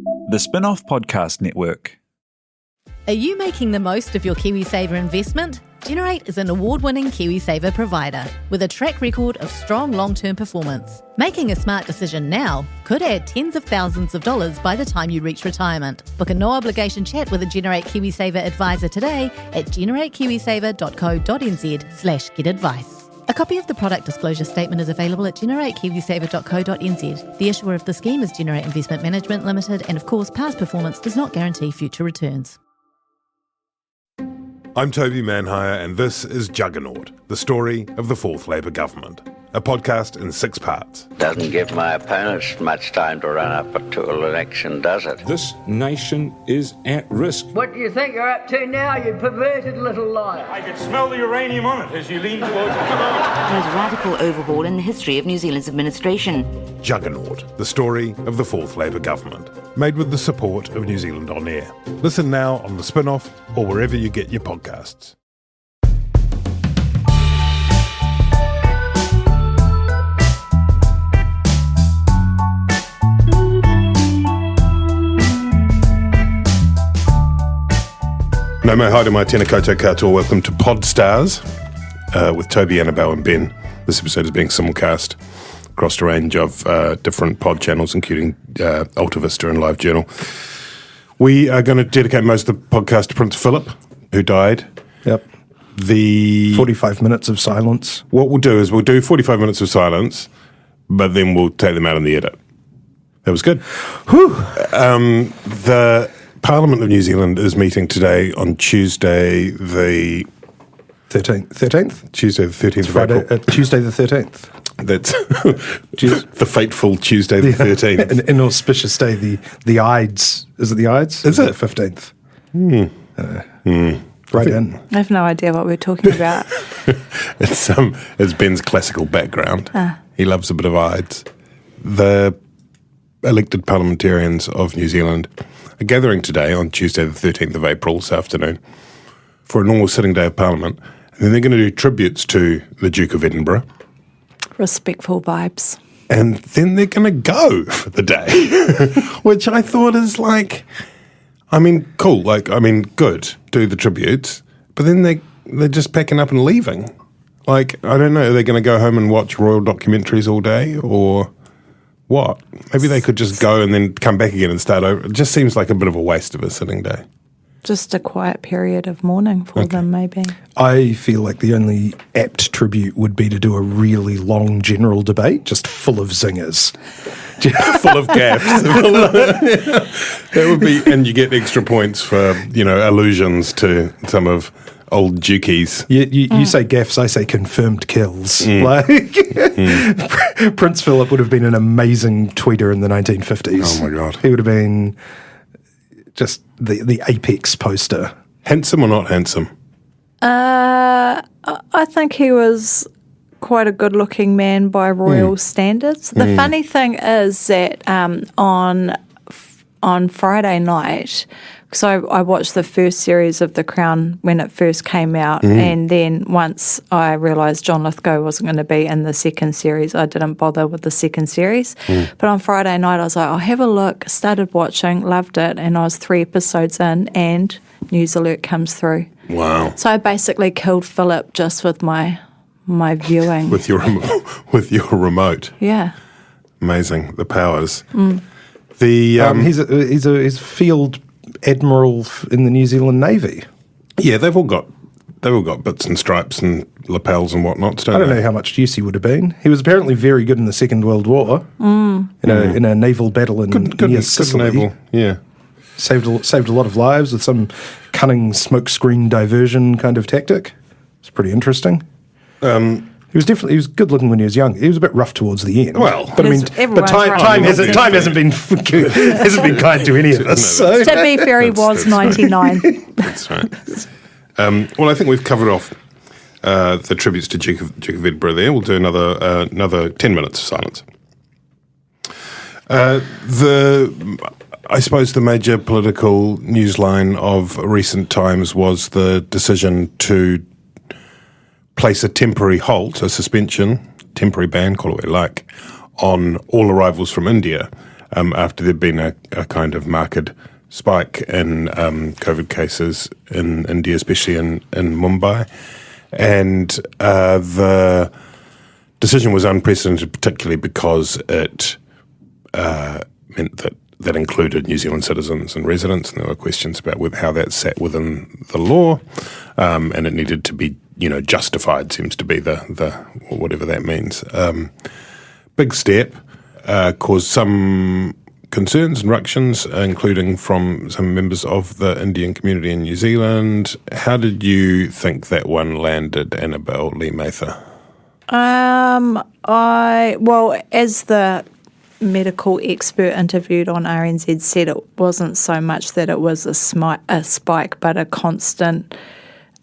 The Spinoff Podcast Network. Are you making the most of your KiwiSaver investment? Generate is an award-winning KiwiSaver provider with a track record of strong long-term performance. Making a smart decision now could add tens of thousands of dollars by the time you reach retirement. Book a no-obligation chat with a Generate KiwiSaver advisor today at generatekiwisaver.co.nz/get-advice. A copy of the product disclosure statement is available at generatekiwisaver.co.nz. The issuer of the scheme is Generate Investment Management Limited, and of course, past performance does not guarantee future returns. I'm Toby Manhire, and this is Juggernaut, the story of the Fourth Labour Government, a podcast in 6 parts. Doesn't give my opponents much time to run up to an election, does it? This nation is at risk. What do you think you're up to now, you perverted little liar? I could smell the uranium on it as you lean towards it. There's a radical overhaul in the history of New Zealand's administration. Juggernaut, the story of the Fourth Labour Government, made with the support of New Zealand On Air. Listen now on the Spinoff or wherever you get your podcasts. No mai haere mai tēnā koutou katoa. Welcome to Podstars with Toby, Annabelle and Ben. This episode is being simulcast across a range of different pod channels, including Alta Vista and LiveJournal. We are going to dedicate most of the podcast to Prince Philip, who died. Yep. 45 minutes of silence. What we'll do is we'll do 45 minutes of silence, but then we'll take them out in the edit. That was good. Whew. The Parliament of New Zealand is meeting today on Tuesday the 13th? Tuesday the 13th of Friday, April. Tuesday the 13th. That's the fateful Tuesday the 13th. An inauspicious day, the Ides. Is it the Ides? Is it? The 15th. Right in. I have no idea what we're talking about. It's Ben's classical background. He loves a bit of Ides. The elected parliamentarians of New Zealand are gathering today on Tuesday the 13th of April this afternoon for a normal sitting day of Parliament, and then they're going to do tributes to the Duke of Edinburgh. Respectful vibes. And then they're going to go for the day, which I thought is cool. Good, do the tributes, but then they're just packing up and leaving. I don't know, are they going to go home and watch royal documentaries all day, or what? Maybe they could just go and then come back again and start over. It just seems like a bit of a waste of a sitting day. Just a quiet period of mourning for them, maybe. I feel like the only apt tribute would be to do a really long general debate, just full of zingers. Full of gaffes. That would be, and you get extra points for, allusions to some of old dukies. You say gaffes, I say confirmed kills. Prince Philip would have been an amazing tweeter in the 1950s. Oh my God. He would have been just the apex poster. Handsome or not handsome? I think he was quite a good-looking man by royal standards. The funny thing is that on Friday night, because I watched the first series of The Crown when it first came out, and then once I realised John Lithgow wasn't going to be in the second series, I didn't bother with the second series. But on Friday night, I was like, I'll have a look, started watching, loved it, and I was 3 episodes in, and News Alert comes through. Wow. So I basically killed Philip just with my viewing. With your remote. Yeah. Amazing, the powers. He's a field admiral in the New Zealand Navy. Yeah, they've all got bits and stripes and lapels and whatnot. I don't know how much use he would have been. He was apparently very good in the Second World War in a naval battle near Sicily. Naval, yeah. Saved a lot of lives with some cunning smokescreen diversion kind of tactic. It's pretty interesting. He was good looking when he was young. He was a bit rough towards the end. Well, but time hasn't been kind to any of us. So. To be fair, he was 99. That's right. Well, I think we've covered off the tributes to Duke of Edinburgh there. We'll do another 10 minutes of silence. I suppose the major political newsline of recent times was the decision to place a temporary halt, a suspension, temporary ban, call it what you like, on all arrivals from India after there'd been a kind of marked spike in COVID cases in India, especially in Mumbai. And the decision was unprecedented, particularly because it meant that included New Zealand citizens and residents, and there were questions about how that sat within the law, and it needed to be, justified, seems to be the whatever that means. Big step, caused some concerns and ructions, including from some members of the Indian community in New Zealand. How did you think that one landed, Annabelle Lee Mather? As the medical expert interviewed on RNZ said, it wasn't so much that it was a spike, but a constant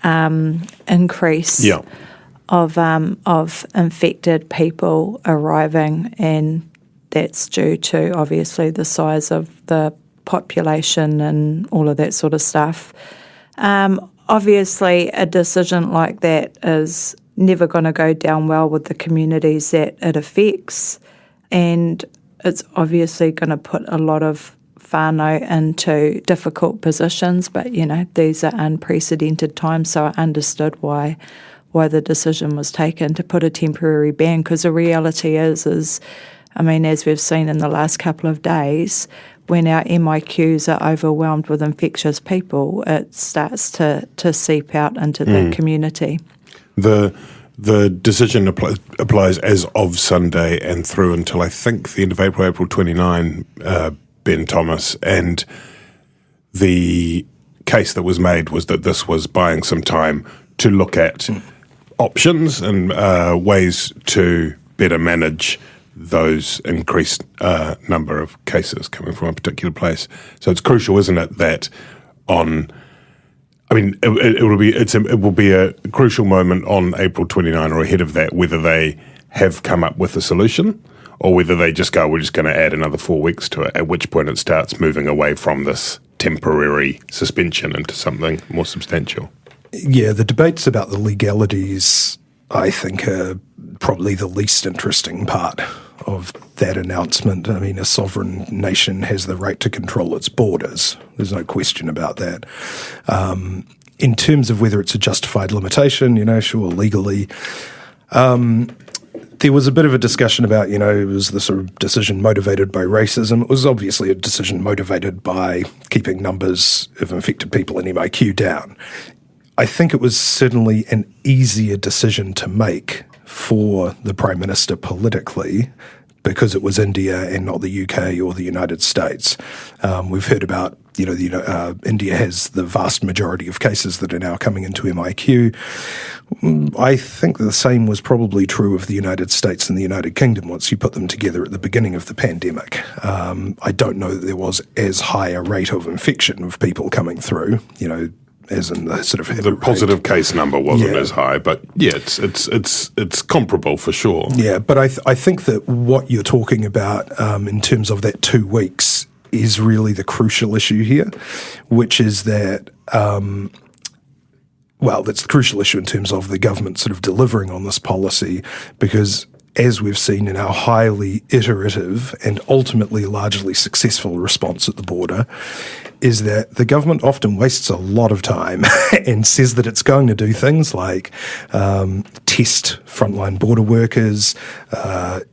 increase of infected people arriving, and that's due to obviously the size of the population and all of that sort of stuff. Obviously, a decision like that is never going to go down well with the communities that it affects, and it's obviously going to put a lot of whānau into difficult positions, but, these are unprecedented times, so I understood why the decision was taken to put a temporary ban, because the reality is, as we've seen in the last couple of days, when our MIQs are overwhelmed with infectious people, it starts to seep out into the community. The decision applies as of Sunday and through until I think the end of April 29, Ben Thomas, and the case that was made was that this was buying some time to look at options and ways to better manage those increased number of cases coming from a particular place. So it's crucial, isn't it, that it will be a crucial moment on April 29 or ahead of that, whether they have come up with a solution or whether they just go, we're just going to add another 4 weeks to it, at which point it starts moving away from this temporary suspension into something more substantial. Yeah, the debates about the legalities, I think, are probably the least interesting part of that announcement. A sovereign nation has the right to control its borders. There's no question about that. In terms of whether it's a justified limitation, sure, legally. There was a bit of a discussion about, was the sort of decision motivated by racism? It was obviously a decision motivated by keeping numbers of infected people in MIQ down. I think it was certainly an easier decision to make for the Prime Minister politically because it was India and not the UK or the United States. We've heard about, India has the vast majority of cases that are now coming into MIQ. I think the same was probably true of the United States and the United Kingdom once you put them together at the beginning of the pandemic. I don't know that there was as high a rate of infection of people coming through, as in the sort of the positive case number wasn't as high, but it's comparable for sure. Yeah, but I think that what you're talking about in terms of that 2 weeks is really the crucial issue here, which is that that's the crucial issue in terms of the government sort of delivering on this policy, because as we've seen in our highly iterative and ultimately largely successful response at the border, is that the government often wastes a lot of time and says that it's going to do things like test frontline border workers,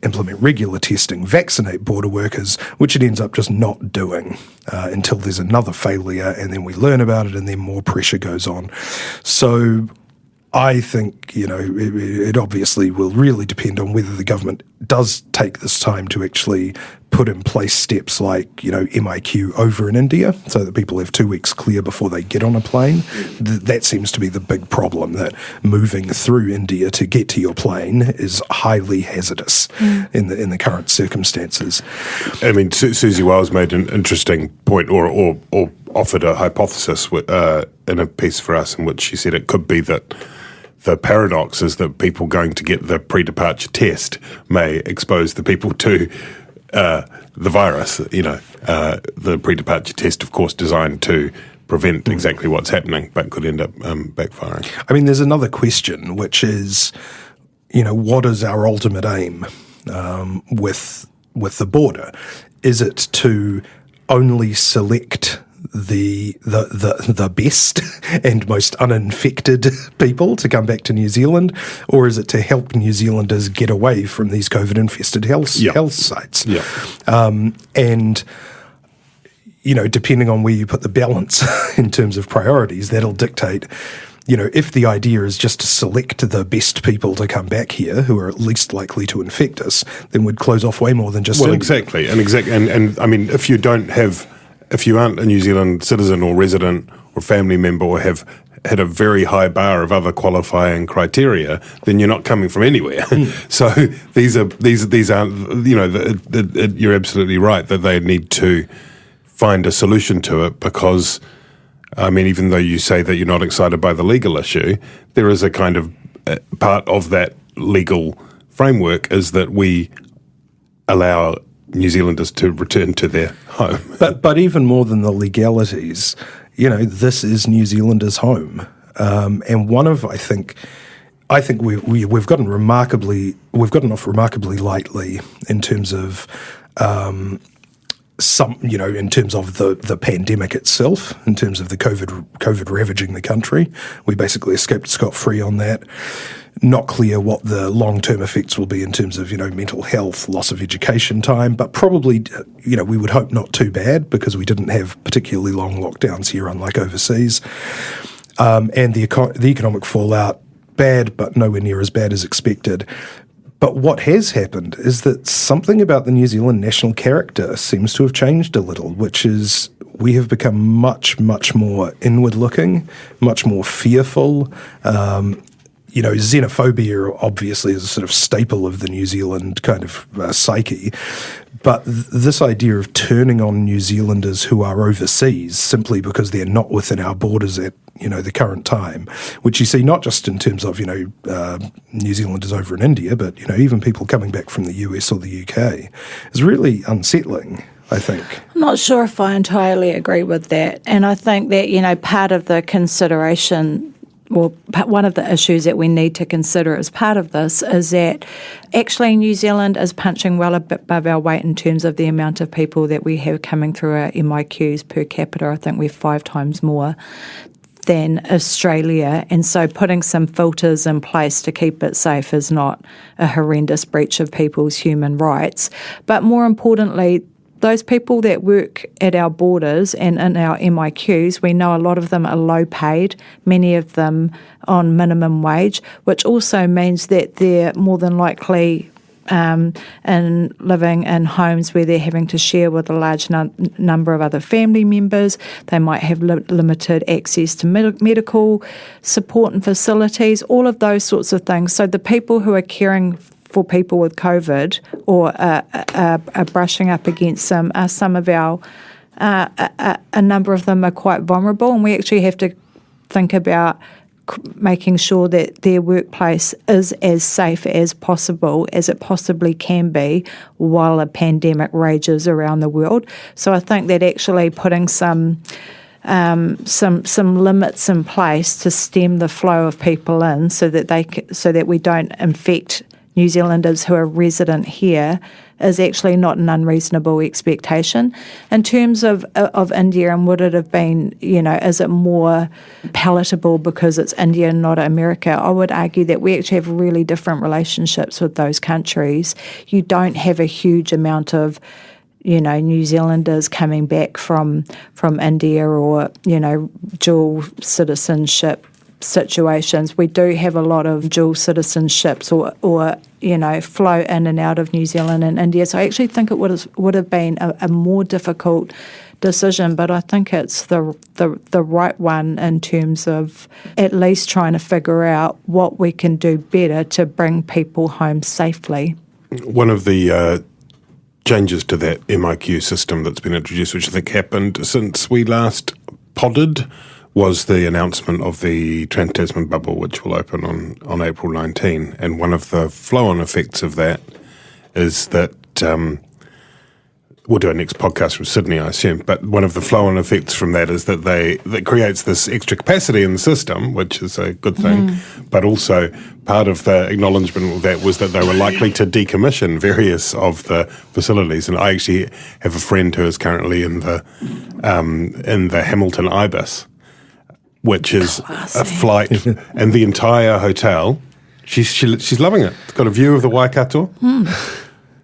implement regular testing, vaccinate border workers, which it ends up just not doing until there's another failure, and then we learn about it and then more pressure goes on. So I think, it obviously will really depend on whether the government does take this time to actually put in place steps like, MIQ over in India so that people have 2 weeks clear before they get on a plane. That seems to be the big problem, that moving through India to get to your plane is highly hazardous in the current circumstances. Susie Wiles made an interesting point or offered a hypothesis in a piece for us in which she said it could be that the paradox is that people going to get the pre-departure test may expose the people to the virus. The pre-departure test, of course, designed to prevent exactly what's happening, but could end up backfiring. There's another question, which is, what is our ultimate aim with the border? is it to only select the best and most uninfected people to come back to New Zealand, or is it to help New Zealanders get away from these COVID-infested health sites? Yeah. And depending on where you put the balance in terms of priorities, that'll dictate. If the idea is just to select the best people to come back here who are least likely to infect us, then we'd close off way more than just India. Exactly. And I mean, if you aren't a New Zealand citizen or resident or family member or have had a very high bar of other qualifying criteria, then you're not coming from anywhere. So these aren't, you're absolutely right that they need to find a solution to it, because I mean, even though you say that you're not excited by the legal issue, there is a kind of part of that legal framework is that we allow New Zealanders to return to their home. But even more than the legalities, this is New Zealanders' home, and one of I think we've gotten off remarkably lightly in terms of. In terms of the pandemic itself, in terms of the COVID ravaging the country, we basically escaped scot-free on that. Not clear what the long-term effects will be in terms of, mental health, loss of education time, but probably, we would hope not too bad because we didn't have particularly long lockdowns here, unlike overseas. And the economic fallout, bad, but nowhere near as bad as expected. But what has happened is that something about the New Zealand national character seems to have changed a little, which is we have become much, much more inward-looking, much more fearful. Xenophobia obviously is a sort of staple of the New Zealand kind of psyche. But this idea of turning on New Zealanders who are overseas simply because they're not within our borders at the current time, which you see not just in terms of New Zealanders over in India, but even people coming back from the US or the UK, is really unsettling, I think. I'm not sure if I entirely agree with that, and I think that part of the consideration. Well, one of the issues that we need to consider as part of this is that actually New Zealand is punching well above our weight in terms of the amount of people that we have coming through our MIQs per capita. I think we're 5 times more than Australia, and so putting some filters in place to keep it safe is not a horrendous breach of people's human rights. But more importantly, those people that work at our borders and in our MIQs, we know a lot of them are low paid, many of them on minimum wage, which also means that they're more than likely in living in homes where they're having to share with a large number of other family members. They might have limited access to medical support and facilities, all of those sorts of things. So the people who are caring for people with COVID or are brushing up against them are some of our, a number of them are quite vulnerable, and we actually have to think about making sure that their workplace is as safe as possible as it possibly can be while a pandemic rages around the world. So I think that actually putting some limits in place to stem the flow of people in, so that we don't infect New Zealanders who are resident here, is actually not an unreasonable expectation. In terms of India, and would it have been, is it more palatable because it's India and not America? I would argue that we actually have really different relationships with those countries. You don't have a huge amount of New Zealanders coming back from India or, dual citizenship situations. We do have a lot of dual citizenships or flow in and out of New Zealand and India. So I actually think it would have been a more difficult decision, but I think it's the right one in terms of at least trying to figure out what we can do better to bring people home safely. One of the changes to that MIQ system that's been introduced, which I think happened since we last podded, was the announcement of the Trans-Tasman bubble, which will open on April 19. And one of the flow-on effects of that is that we'll do our next podcast from Sydney, I assume, but one of the flow-on effects from that is that that creates this extra capacity in the system, which is a good thing, but also part of the acknowledgement of that was that they were likely to decommission various of the facilities. And I actually have a friend who is currently in the Hamilton Ibis, which is a flight, and the entire hotel, she's loving it. It's got a view of the Waikato,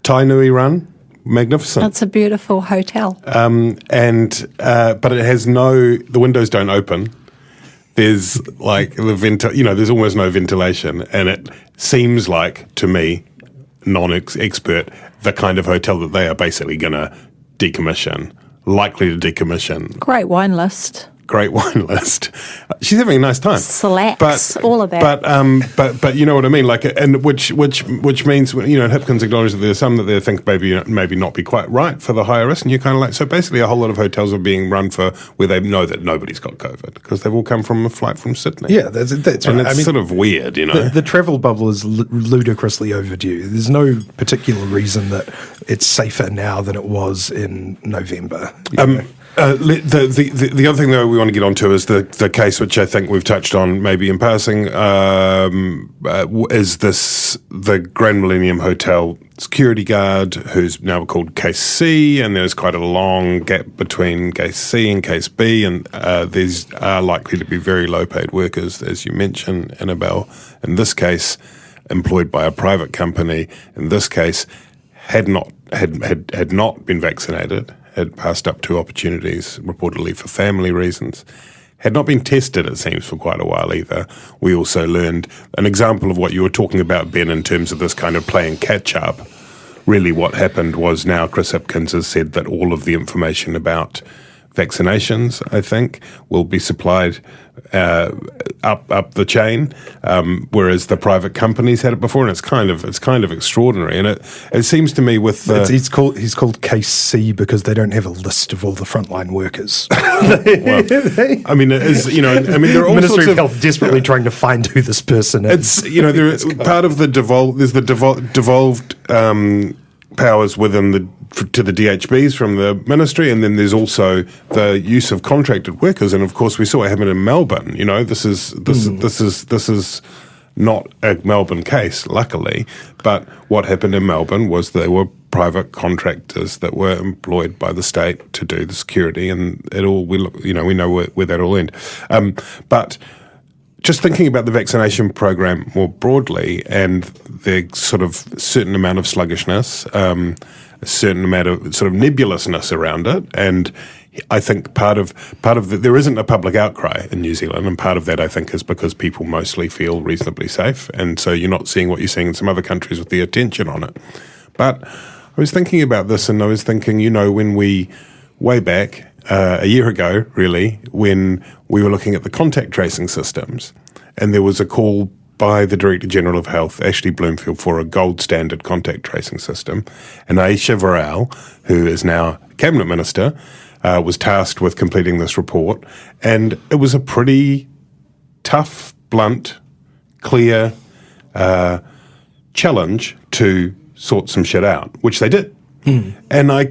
Tainui Run. Magnificent. It's a beautiful hotel. But it has the windows don't open. There's like there's almost no ventilation, and it seems like, to me, non-expert, the kind of hotel that they are basically going to decommission, likely to decommission. Great wine list. She's having a nice time. Slacks, all of that. But you know what I mean, like, and which means, Hipkins acknowledged that there's some that they think maybe not be quite right for the higher risk, and you're kind of like, so basically a whole lot of hotels are being run for where they know that nobody's got COVID because they've all come from a flight from Sydney. Yeah, that's right. And it's sort of weird, The travel bubble is ludicrously overdue. There's no particular reason that it's safer now than it was in November. The other thing, though, we want to get onto is the case which I think we've touched on maybe in passing, is the Grand Millennium Hotel security guard who's now called Case C, and there's quite a long gap between Case C and Case B, and these are likely to be very low-paid workers, as you mentioned, Annabelle. In this case, employed by a private company. In this case, had not been vaccinated. Had passed up 2 opportunities, reportedly for family reasons. Had not been tested, it seems, for quite a while either. We also learned an example of what you were talking about, Ben, in terms of this kind of playing catch-up. Really what happened was now Chris Hipkins has said that all of the information about vaccinations, I think, will be supplied up the chain, whereas the private companies had it before, and it's kind of extraordinary. And it seems to me with he's called Case C because they don't have a list of all the frontline workers. Well, I mean, it is, there are all Ministry sorts of Health desperately trying to find who this person is. It's there is part of the devolved powers within to the DHBs from the ministry, and then there's also the use of contracted workers. And of course, we saw it happen in Melbourne. This is not a Melbourne case, luckily. But what happened in Melbourne was there were private contractors that were employed by the state to do the security, and we know where that all ended. But just thinking about the vaccination program more broadly and the sort of certain amount of sluggishness, a certain amount of sort of nebulousness around it, and I think part of there isn't a public outcry in New Zealand, and part of that I think is because people mostly feel reasonably safe, and so you're not seeing what you're seeing in some other countries with the attention on it. But I was thinking about this, and I was thinking, when we way back a year ago, really, when we were looking at the contact tracing systems, and there was a call by the Director General of Health, Ashley Bloomfield, for a gold standard contact tracing system. And Aisha Varel, who is now Cabinet Minister, was tasked with completing this report. And it was a pretty tough, blunt, clear challenge to sort some shit out, which they did. And I'm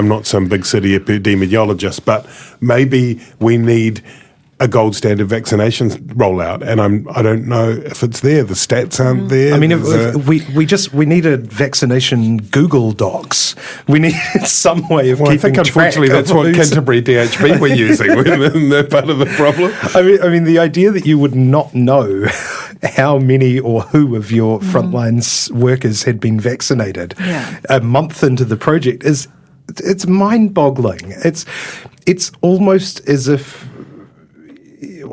not some big city epidemiologist, but maybe we need a gold standard vaccination rollout, and I don't know if it's there. The stats aren't there. I mean, we need a vaccination Google Docs. We need some way of keeping I think unfortunately that's what Canterbury DHB were using, and they're part of the problem. I mean, the idea that you would not know how many or who of your frontline workers had been vaccinated a month into the project it's mind-boggling. It's almost as if.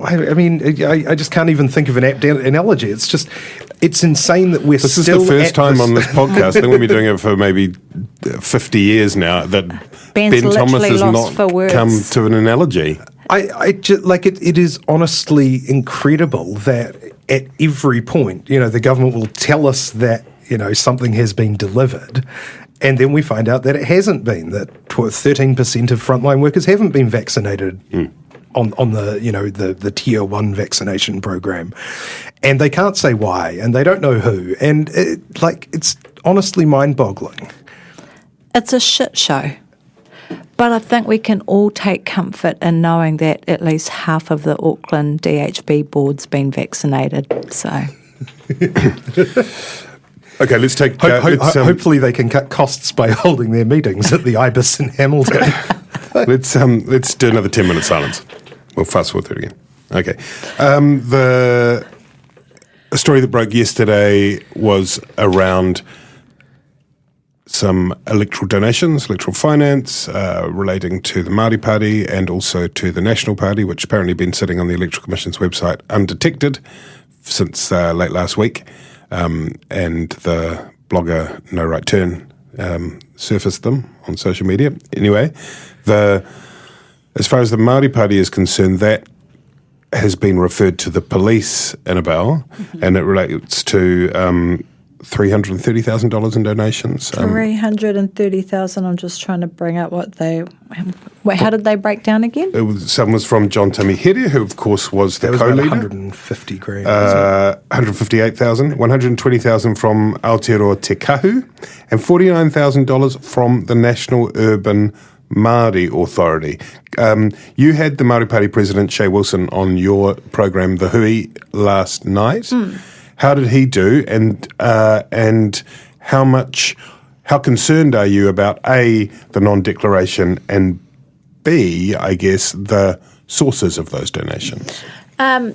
I mean, I just can't even think of an apt analogy. It's insane that we're This still is the first time on this podcast, I think we've been doing it for maybe 50 years now, that Ben's Ben Thomas has not come to an analogy. It is honestly incredible that at every point, the government will tell us that, something has been delivered, and then we find out that it hasn't been, that 13% of frontline workers haven't been vaccinated. on the the tier 1 vaccination program, and they can't say why, and they don't know who, and it's honestly mind-boggling. It's a shit show. But I think we can all take comfort in knowing that at least half of the Auckland DHB board's been vaccinated. So, okay, let's take. Hopefully, they can cut costs by holding their meetings at the Ibis in Hamilton. Let's do another 10-minute silence. We'll fast forward through it again. Okay, the story that broke yesterday was around some electoral donations, electoral finance, relating to the Māori Party and also to the National Party, which apparently been sitting on the Electoral Commission's website undetected since late last week. And the blogger No Right Turn surfaced them on social media. Anyway, as far as the Māori Party is concerned, that has been referred to the police, Annabelle, and it relates to $330,000 in donations. $330,000. I'm just trying to bring up what they. Wait, how did they break down again? Some was from John Tamihere, who of course was the co-leader. 150 grand. 158,000, 120,000 from Aotearoa Te Kahu, and $49,000 from the National Urban Māori Authority. You had the Māori Party President Shea Wilson on your program, The Hui, last night. How did he do, and how concerned are you about A, the non-declaration, and B, I guess, the sources of those donations?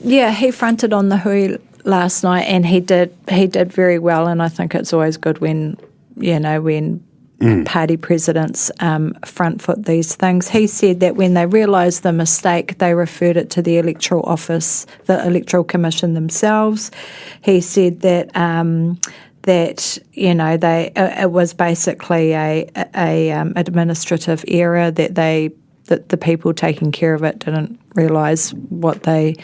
He fronted on the Hui last night, and he did very well. And I think it's always good when party presidents front foot these things. He said that when they realised the mistake, they referred it to the Electoral Office, the Electoral Commission themselves. He said that it was basically a administrative error, that the people taking care of it didn't realise what they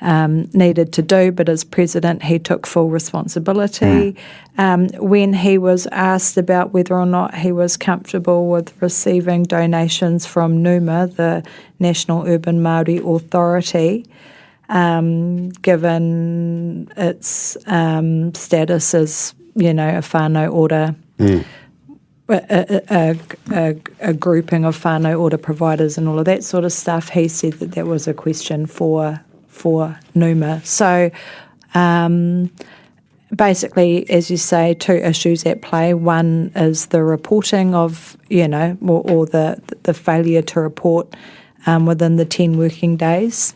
needed to do, but as president, he took full responsibility. When he was asked about whether or not he was comfortable with receiving donations from NUMA, the National Urban Māori Authority, given its status as, a whānau order, a grouping of whānau order providers and all of that sort of stuff, he said that was a question for NUMA. So basically, as you say, two issues at play. One is the reporting of, or the failure to report within the 10 working days.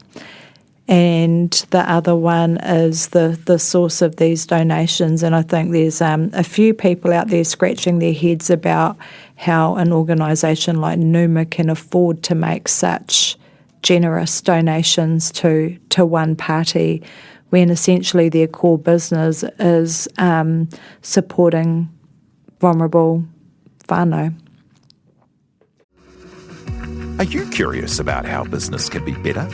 And the other one is the source of these donations. And I think there's a few people out there scratching their heads about how an organisation like NUMA can afford to make such generous donations to one party when essentially their core business is supporting vulnerable whānau. Are you curious about how business can be better?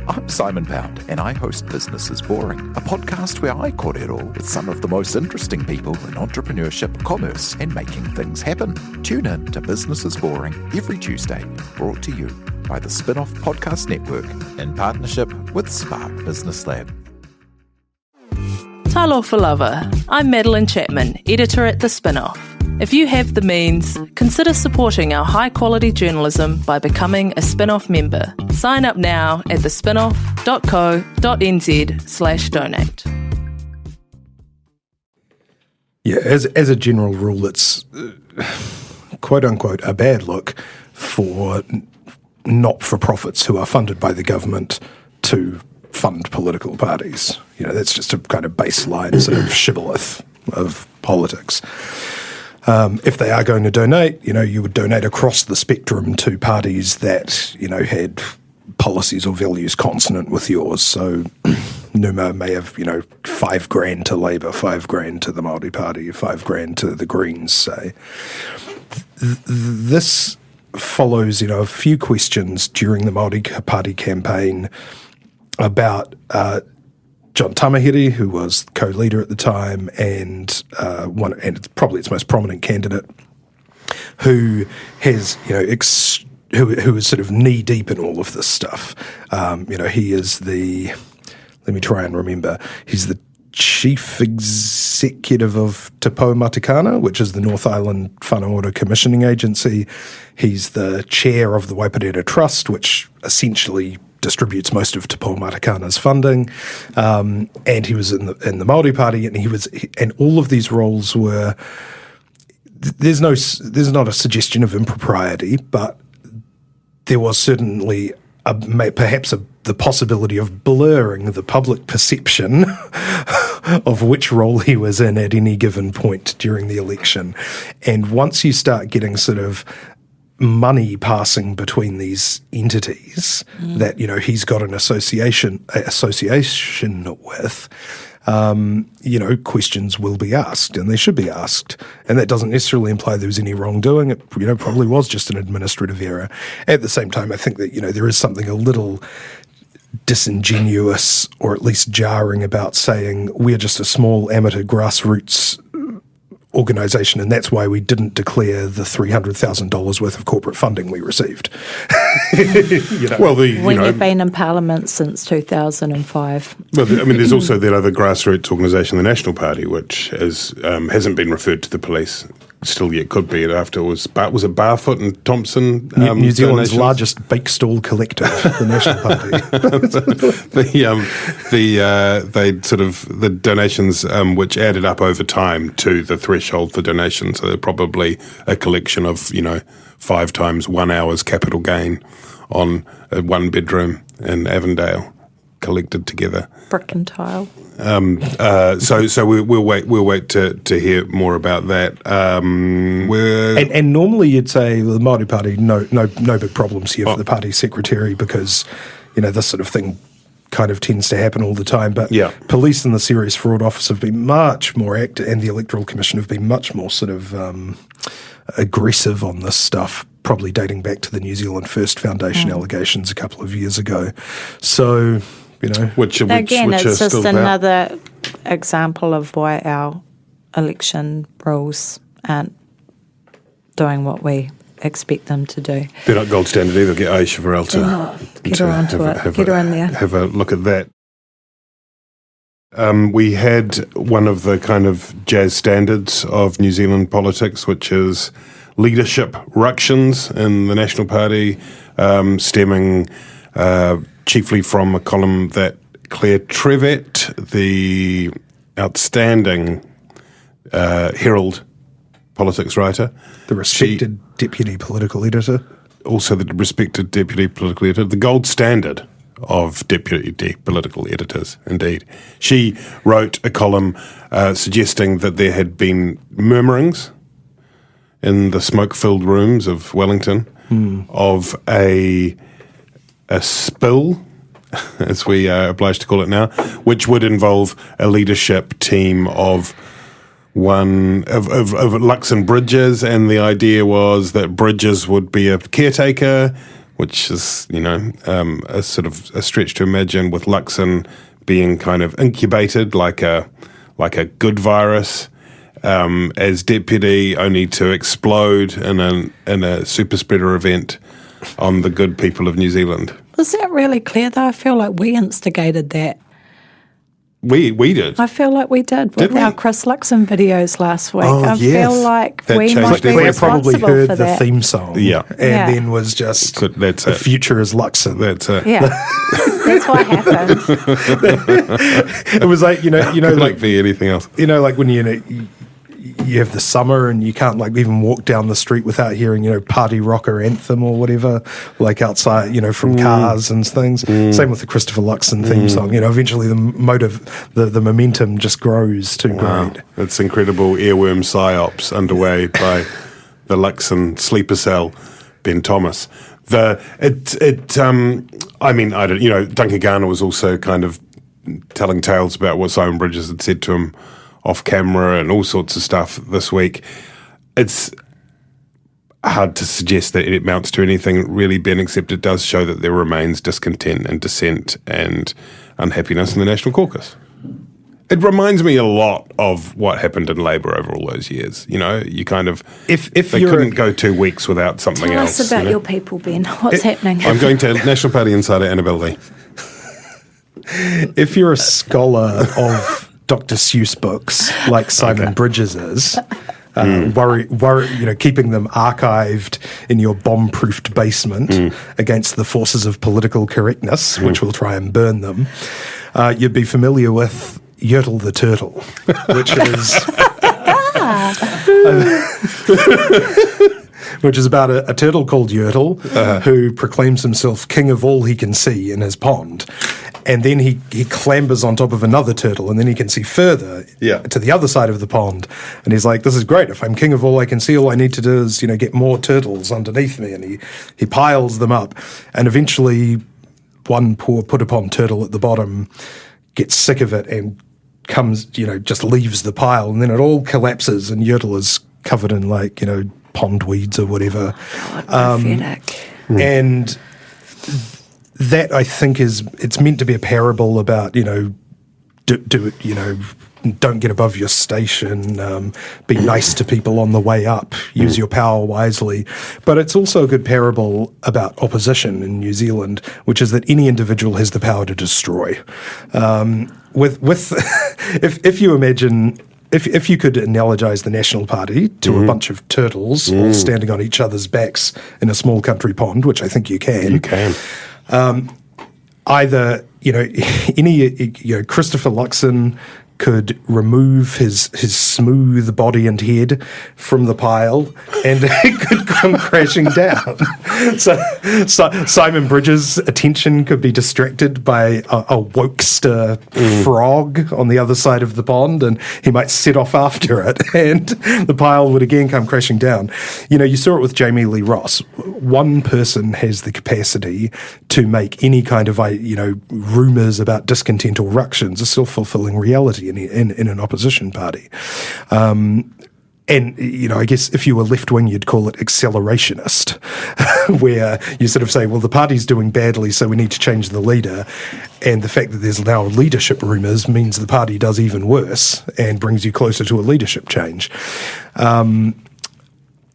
I'm Simon Pound, and I host Business is Boring, a podcast where I kōrero with some of the most interesting people in entrepreneurship, commerce, and making things happen. Tune in to Business is Boring every Tuesday, brought to you by the Spinoff Podcast Network in partnership with Spark Business Lab. Talofa lava. I'm Madeline Chapman, editor at The Spinoff. If you have the means, consider supporting our high-quality journalism by becoming a Spinoff member. Sign up now at thespinoff.co.nz/donate. Yeah, as a general rule, it's quote-unquote a bad look for not-for-profits who are funded by the government to fund political parties. That's just a kind of baseline sort of shibboleth of politics. If they are going to donate, you would donate across the spectrum to parties that, had policies or values consonant with yours. So NUMA may have, $5,000 to Labour, $5,000 to the Māori Party, $5,000 to the Greens, say. This follows, a few questions during the Māori Party campaign about John Tamihere, who was co-leader at the time, and probably its most prominent candidate, who has, who is sort of knee deep in all of this stuff. He is let me try and remember, he's the chief executive of Te Pou Matakana, which is the North Island Whanaora Commissioning Agency. He's the chair of the Waipareta Trust, which essentially distributes most of Te Pou Matakana's funding. And he was in the Māori Party, and all of these roles were. There's not a suggestion of impropriety, but there was certainly perhaps the possibility of blurring the public perception of which role he was in at any given point during the election. And once you start getting sort of money passing between these entities that, he's got an association with, questions will be asked, and they should be asked. And that doesn't necessarily imply there was any wrongdoing. It, probably was just an administrative error. At the same time, I think that, there is something a little disingenuous or at least jarring about saying we're just a small amateur grassroots organisation, and that's why we didn't declare the $300,000 worth of corporate funding we received. When you've been in Parliament since 2005. Well, there's also that other grassroots organisation, the National Party, which hasn't been referred to the police. Still yet could be after was it Barfoot and Thompson? New Zealand's largest bake stall collective, the National Party. The donations which added up over time to the threshold for donations. So they're probably a collection of 5 times 1 hour's capital gain on a 1-bedroom in Avondale collected together. Brick and tile. So we'll wait to hear more about that. And normally you'd say the Māori Party, no big problems here for the party secretary, because this sort of thing kind of tends to happen all the time. But police and the Serious Fraud Office have been much more active, and the Electoral Commission have been much more sort of aggressive on this stuff, probably dating back to the New Zealand First Foundation allegations a couple of years ago. So, which it's just another example of why our election rules aren't doing what we expect them to do. They're not gold standard either. Get Aisha Varel to get her onto it. Get her in there. Have a look at that. We had one of the kind of jazz standards of New Zealand politics, which is leadership ructions in the National Party, stemming chiefly from a column that Claire Trevet, the outstanding Herald politics writer, the respected deputy political editor, also the respected deputy political editor, the gold standard of deputy political editors, indeed. She wrote a column suggesting that there had been murmurings in the smoke-filled rooms of Wellington of a spill, as we are obliged to call it now, which would involve a leadership team of Lux and Bridges, and the idea was that Bridges would be a caretaker, which is, a sort of a stretch to imagine, with Luxon being kind of incubated like a good virus as deputy, only to explode in a super spreader event on the good people of New Zealand. Was that really clear, though? I feel like we instigated that. We did. I feel like we did with our Chris Luxon videos last week. I feel like that we might be Claire probably responsible heard for the that. theme song, then was just that's the it. future is Luxon. That's it. Yeah, that's what happened. It was like like be anything else. Like when you have the summer and you can't even walk down the street without hearing party rocker anthem or whatever, like outside from cars and things. Same with the Christopher Luxon theme song. Eventually the momentum just grows too great. It's incredible earworm psyops underway by the Luxon sleeper cell Ben Thomas. Duncan Garner was also kind of telling tales about what Simon Bridges had said to him off camera and all sorts of stuff this week. It's hard to suggest that it amounts to anything really, Ben, except it does show that there remains discontent and dissent and unhappiness in the National Caucus. It reminds me a lot of what happened in Labour over all those years. You know, you kind of if they couldn't go 2 weeks without something else. Tell us about your people, Ben. What's happening? I'm going to National Party Insider Annabelle Lee. If you're a scholar of Dr. Seuss books, like Simon Bridges is, keeping them archived in your bomb-proofed basement against the forces of political correctness, which will try and burn them, you'd be familiar with Yertle the Turtle, which is which is about a turtle called Yertle who proclaims himself king of all he can see in his pond. And then he clambers on top of another turtle, and then he can see further to the other side of the pond. And he's like, this is great. If I'm king of all I can see, all I need to do is, get more turtles underneath me. And he piles them up. And eventually one poor put-upon turtle at the bottom gets sick of it and comes, just leaves the pile. And then it all collapses, and Yertle is covered in, pond weeds or whatever. Pathetic. And that, I think, it's meant to be a parable about, don't get above your station, be nice to people on the way up, use your power wisely. But it's also a good parable about opposition in New Zealand, which is that any individual has the power to destroy. If you imagine... If you could analogize the National Party to a bunch of turtles all standing on each other's backs in a small country pond, which I think you can. You can. Either, Christopher Luxon could remove his smooth body and head from the pile, and it could come crashing down. So Simon Bridges' attention could be distracted by a wokester frog on the other side of the pond, and he might set off after it, and the pile would again come crashing down. You saw it with Jamie Lee Ross. One person has the capacity to make any kind of, rumours about discontent or ructions a self-fulfilling reality in an opposition party. And, I guess if you were left-wing, you'd call it accelerationist, where you sort of say, well, the party's doing badly, so we need to change the leader. And the fact that there's now leadership rumours means the party does even worse and brings you closer to a leadership change.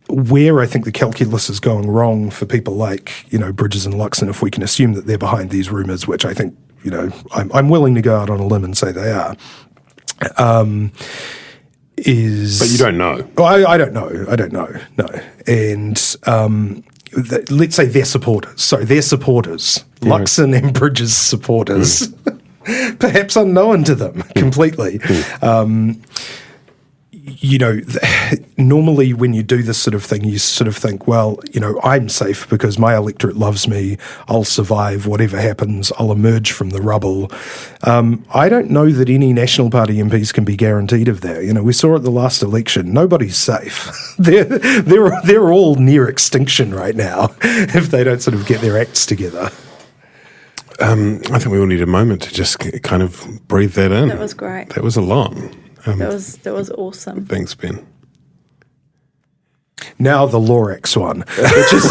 Where I think the calculus is going wrong for people like, Bridges and Luxon, if we can assume that they're behind these rumours, which I think, I'm willing to go out on a limb and say they are, But you don't know. Oh, I don't know. No. And let's say their supporters. Sorry, their supporters. Luxon and Bridges' supporters. Perhaps unknown to them completely. Normally when you do this sort of thing, you sort of think, well, I'm safe because my electorate loves me. I'll survive whatever happens. I'll emerge from the rubble. I don't know that any National Party MPs can be guaranteed of that. We saw at the last election, nobody's safe. They're all near extinction right now if they don't sort of get their acts together. I think we all need a moment to just kind of breathe that in. That was great. That was a lot. That was awesome. Thanks, Ben. Now the Lorax one, which is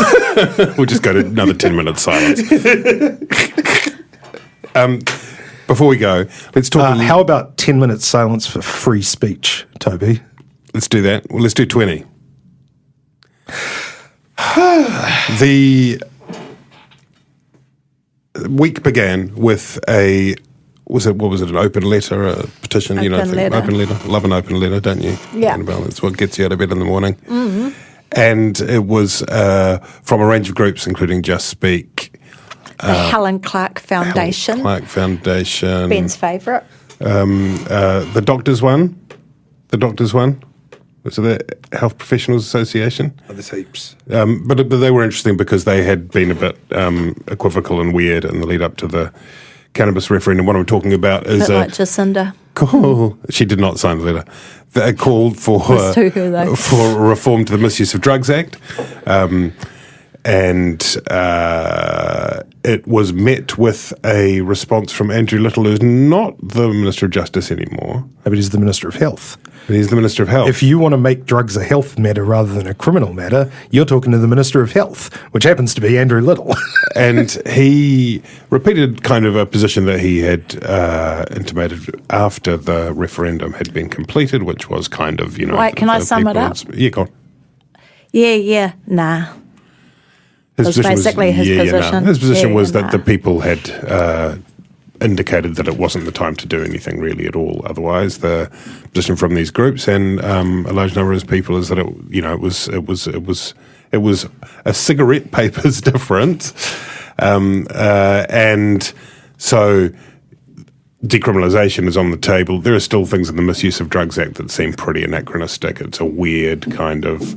we'll just go to another 10 minutes silence. Before we go, let's talk. How about 10 minutes silence for free speech, Toby? Let's do that. Well, let's do 20. The week began with an open letter, a petition? Open letter. Open letter. Love an open letter, don't you? Yeah. Annabelle? That's what gets you out of bed in the morning. Mm-hmm. And it was from a range of groups, including Just Speak. The Helen Clark Foundation. Ben's favourite. The Doctors one. Was it the Health Professionals Association? Oh, there's heaps. But they were interesting because they had been a bit equivocal and weird in the lead up to the cannabis referendum. What I'm talking about is like Jacinda. Cool. She did not sign the letter. They called for reform to the Misuse of Drugs Act, and it was met with a response from Andrew Little, who's not the Minister of Justice anymore. But he's the Minister of Health. He's the Minister of Health. If you want to make drugs a health matter rather than a criminal matter, you're talking to the Minister of Health, which happens to be Andrew Little. And he repeated kind of a position that he had intimated after the referendum had been completed, which was kind of, Wait, can I sum it up? Yeah, go on. Yeah, nah. His was basically his position. His position was that the people had indicated that it wasn't the time to do anything really at all. Otherwise, the position from these groups and a large number of his people is that it was a cigarette paper's difference, and so decriminalisation is on the table. There are still things in the Misuse of Drugs Act that seem pretty anachronistic. It's a weird kind of.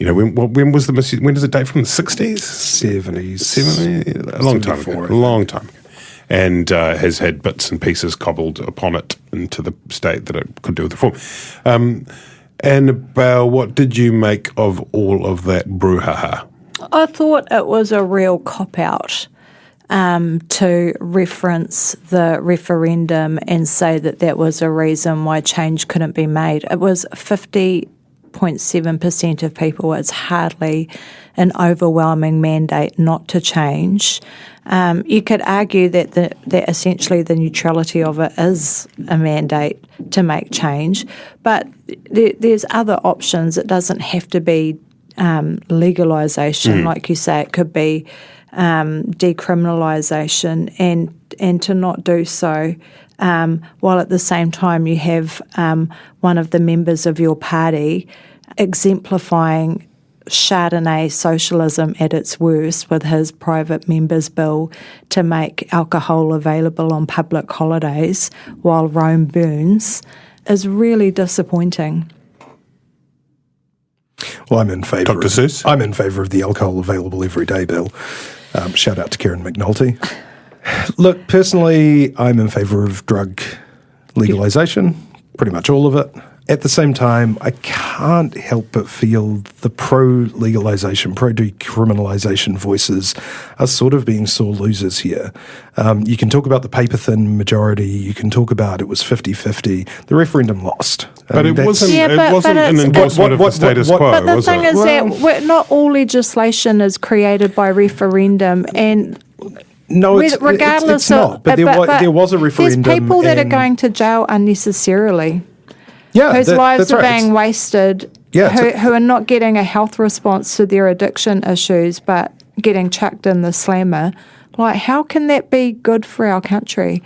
When was the misuse? When does it date from? The 60s? 70s. 70s? A long time ago. A long time ago. And has had bits and pieces cobbled upon it into the state that it could do with reform. Annabelle, what did you make of all of that brouhaha? I thought it was a real cop-out to reference the referendum and say that was a reason why change couldn't be made. It was 50.7% of people. It's hardly an overwhelming mandate not to change. You could argue that essentially the neutrality of it is a mandate to make change, but there's other options. It doesn't have to be legalisation, like you say. It could be decriminalisation, and to not do so while at the same time you have one of the members of your party exemplifying Chardonnay socialism at its worst with his private members' bill to make alcohol available on public holidays while Rome burns is really disappointing. Well, I'm in favour. Dr. Seuss? I'm in favour of the alcohol available every day bill. Shout out to Karen McNulty. Look, personally, I'm in favour of drug legalisation, pretty much all of it. At the same time, I can't help but feel the pro-legalisation, pro-decriminalisation voices are sort of being sore losers here. You can talk about the paper-thin majority. You can talk about it was 50-50. The referendum lost. But it wasn't an endorsement of the status quo, But the thing is that not all legislation is created by referendum, and no, regardless it's not. But there was a referendum. There's people that are going to jail unnecessarily. Yeah, whose lives are right. being wasted, who are not getting a health response to their addiction issues, but getting chucked in the slammer. Like, how can that be good for our country?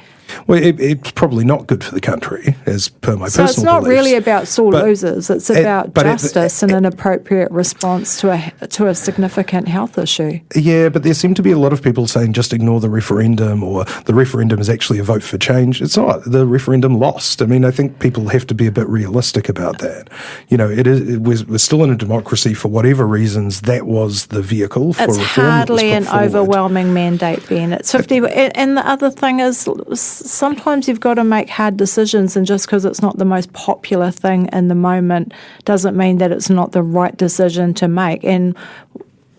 Well, it's probably not good for the country, as per my personal beliefs. So it's not really about sore losers. It's about justice and an appropriate response to a significant health issue. Yeah, but there seem to be a lot of people saying just ignore the referendum, or the referendum is actually a vote for change. It's not. The referendum lost. I mean, I think people have to be a bit realistic about that. We're still in a democracy for whatever reasons. That was the vehicle for reform. It's hardly an overwhelming mandate, Ben. It's 50. And the other thing is, sometimes you've got to make hard decisions, and just because it's not the most popular thing in the moment doesn't mean that it's not the right decision to make. And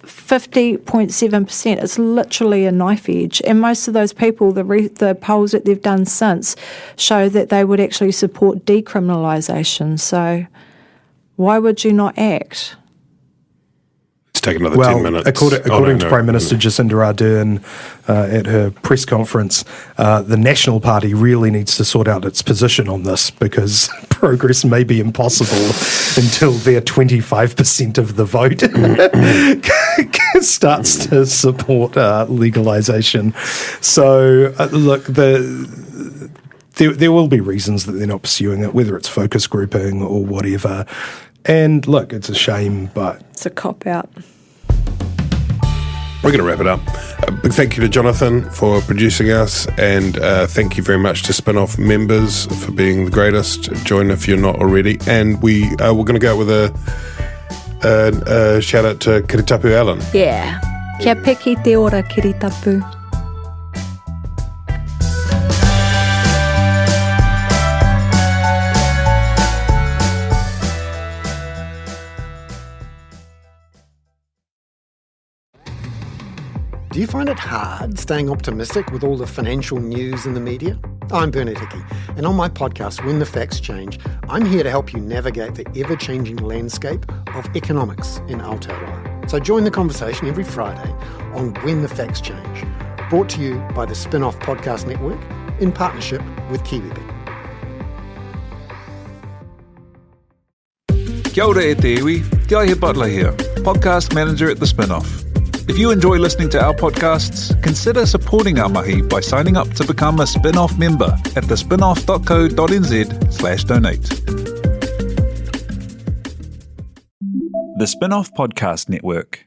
50.7% is literally a knife edge. And most of those people, the polls that they've done since show that they would actually support decriminalisation. So why would you not act? Take another 10 minutes. According to Prime Minister Jacinda Ardern at her press conference, the National Party really needs to sort out its position on this, because progress may be impossible until their 25% of the vote starts to support legalisation. So, look, there will be reasons that they're not pursuing it, whether it's focus grouping or whatever. And look, it's a shame, but it's a cop-out. We're going to wrap it up. A big thank you to Jonathan for producing us, and thank you very much to Spinoff members for being the greatest. Join if you're not already. And we're going to go out with a shout out to Kiritapu Allen. Yeah. Kia piki te ora, Kiritapu. Do you find it hard staying optimistic with all the financial news in the media? I'm Bernard Hickey, and on my podcast, When the Facts Change, I'm here to help you navigate the ever-changing landscape of economics in Aotearoa. So join the conversation every Friday on When the Facts Change, brought to you by the Spinoff Podcast Network in partnership with KiwiBet. Kia ora e te iwi, Te Aihe Butler here, podcast manager at the Spinoff. If you enjoy listening to our podcasts, consider supporting our mahi by signing up to become a Spinoff member at thespinoff.co.nz/donate. The Spinoff Podcast Network.